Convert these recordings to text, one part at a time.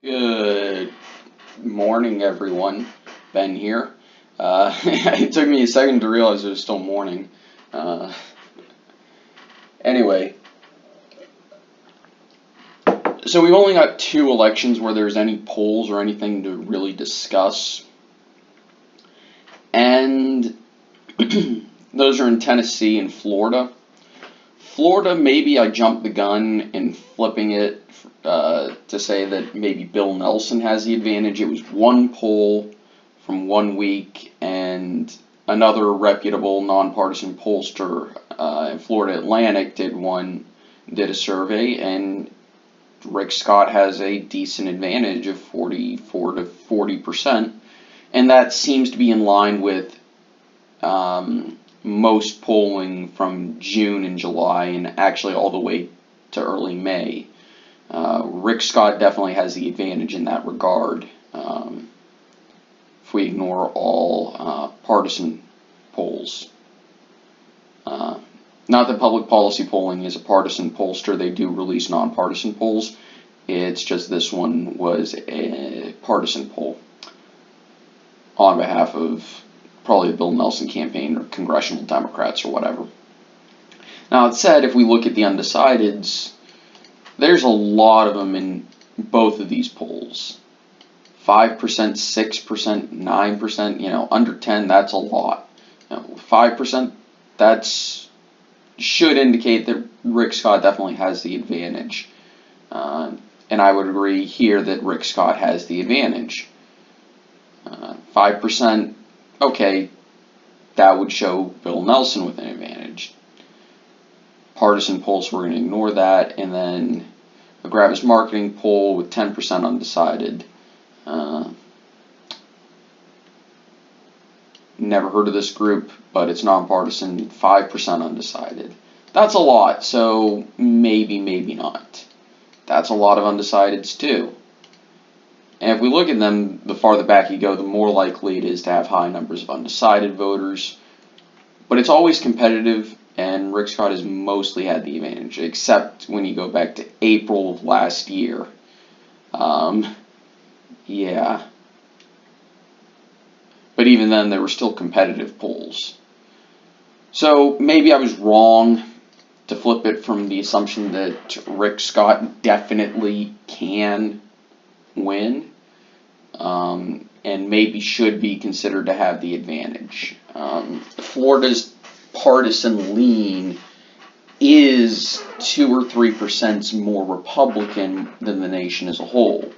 Good morning, everyone. Ben here. It took me a second to realize it was still morning. Uh, anyway, so we've only got two elections where there's any polls or anything to really discuss. And those are in Tennessee and Florida. Florida, maybe I jumped the gun in flipping it to say that maybe Bill Nelson has the advantage. It was one poll from 1 week, and another reputable nonpartisan pollster in Florida Atlantic did a survey, and Rick Scott has a decent advantage of 44 to 40%, and that seems to be in line with most polling from June and July, and actually all the way to early May. Rick Scott definitely has the advantage in that regard. If we ignore all partisan polls. Not that public policy polling is a partisan pollster, they do release nonpartisan polls. It's just this one was a partisan poll on behalf of probably the Bill Nelson campaign or congressional Democrats or whatever. Now, that said, if we look at the undecideds, there's a lot of them in both of these polls. 5%, 6%, 9%, under 10, that's a lot. 5%, that should indicate that Rick Scott definitely has the advantage. And I would agree here that Rick Scott has the advantage. 5%, okay, that would show Bill Nelson with an advantage. Partisan polls, we're going to ignore that. And then a Gravis marketing poll with 10% undecided. Never heard of this group, but it's nonpartisan, 5% undecided. That's a lot, so maybe not. That's a lot of undecideds too. And if we look at them, the farther back you go, the more likely it is to have high numbers of undecided voters. But it's always competitive, and Rick Scott has mostly had the advantage, except when you go back to April of last year. Yeah. But even then, there were still competitive polls. So maybe I was wrong to flip it from the assumption that Rick Scott definitely can win, and maybe should be considered to have the advantage. Florida's partisan lean is 2 or 3% more Republican than the nation as a whole.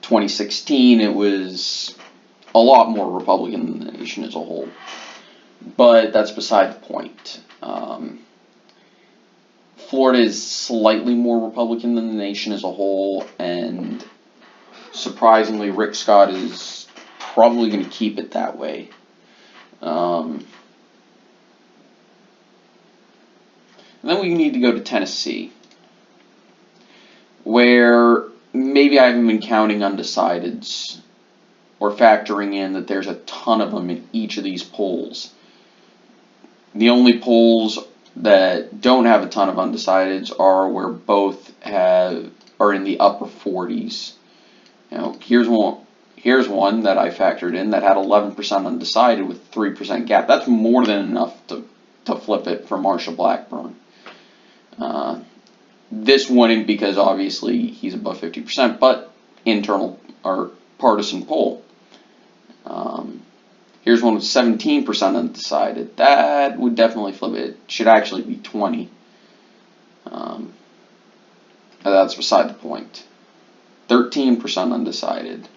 2016, it was a lot more Republican than the nation as a whole. But that's beside the point. Florida is slightly more Republican than the nation as a whole, and surprisingly, Rick Scott is probably going to keep it that way. And then we need to go to Tennessee, where maybe I haven't been counting undecideds or factoring in that there's a ton of them in each of these polls. The only polls that don't have a ton of undecideds are where both are in the upper 40s. Here's one that I factored in that had 11% undecided with 3% gap. That's more than enough to flip it for Marsha Blackburn. This wouldn't, because obviously he's above 50%, but internal or partisan poll. Here's one with 17% undecided. That would definitely flip it. It should actually be 20. That's beside the point. 13% undecided.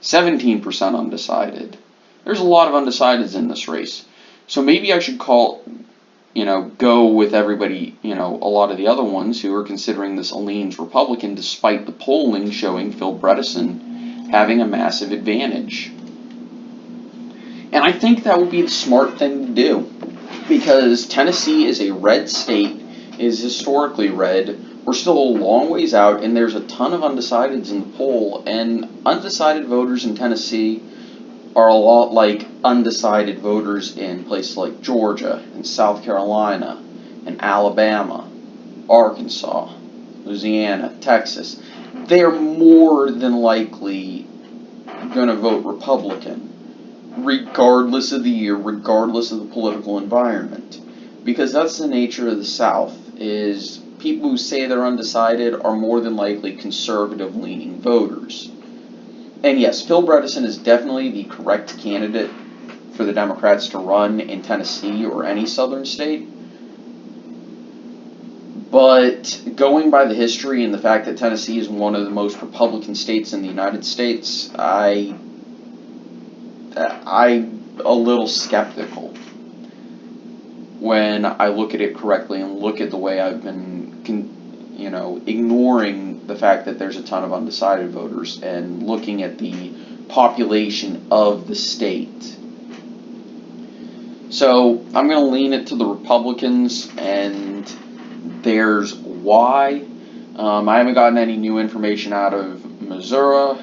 17% undecided. There's a lot of undecideds in this race. So maybe I should go with everybody, a lot of the other ones who are considering this leans Republican, despite the polling showing Phil Bredesen having a massive advantage. And I think that would be the smart thing to do, because Tennessee is a red state, is historically red. We're still a long ways out, and there's a ton of undecideds in the poll, and undecided voters in Tennessee are a lot like undecided voters in places like Georgia and South Carolina and Alabama, Arkansas, Louisiana, Texas. they're more than likely going to vote Republican, regardless of the year, regardless of the political environment. Because that's the nature of the South, is people who say they're undecided are more than likely conservative-leaning voters. And yes, Phil Bredesen is definitely the correct candidate for the Democrats to run in Tennessee or any southern state. But going by the history and the fact that Tennessee is one of the most Republican states in the United States, I'm a little skeptical when I look at it correctly and look at the way I've been, ignoring the fact that there's a ton of undecided voters and looking at the population of the state. So I'm going to lean it to the Republicans, and there's why. I haven't gotten any new information out of Missouri.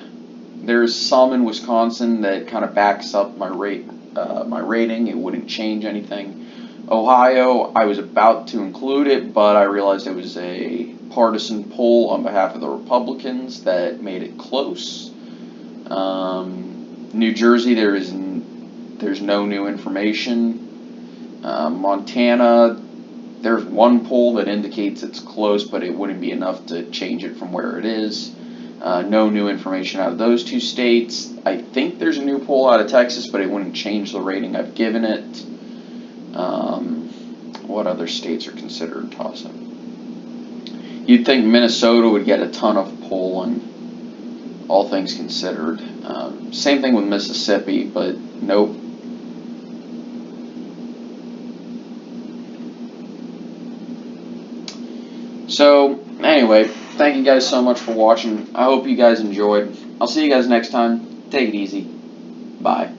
There's some in Wisconsin that kind of backs up my rating. It wouldn't change anything. Ohio, I was about to include it, but I realized it was a partisan poll on behalf of the Republicans that made it close. New Jersey, there's no new information. Montana, there's one poll that indicates it's close, but it wouldn't be enough to change it from where it is. No new information out of those two states. I think there's a new poll out of Texas, but it wouldn't change the rating I've given it. What other states are considered toss-up? You'd think Minnesota would get a ton of polling, all things considered. Same thing with Mississippi, but nope. So, anyway, thank you guys so much for watching. I hope you guys enjoyed. I'll see you guys next time. Take it easy. Bye.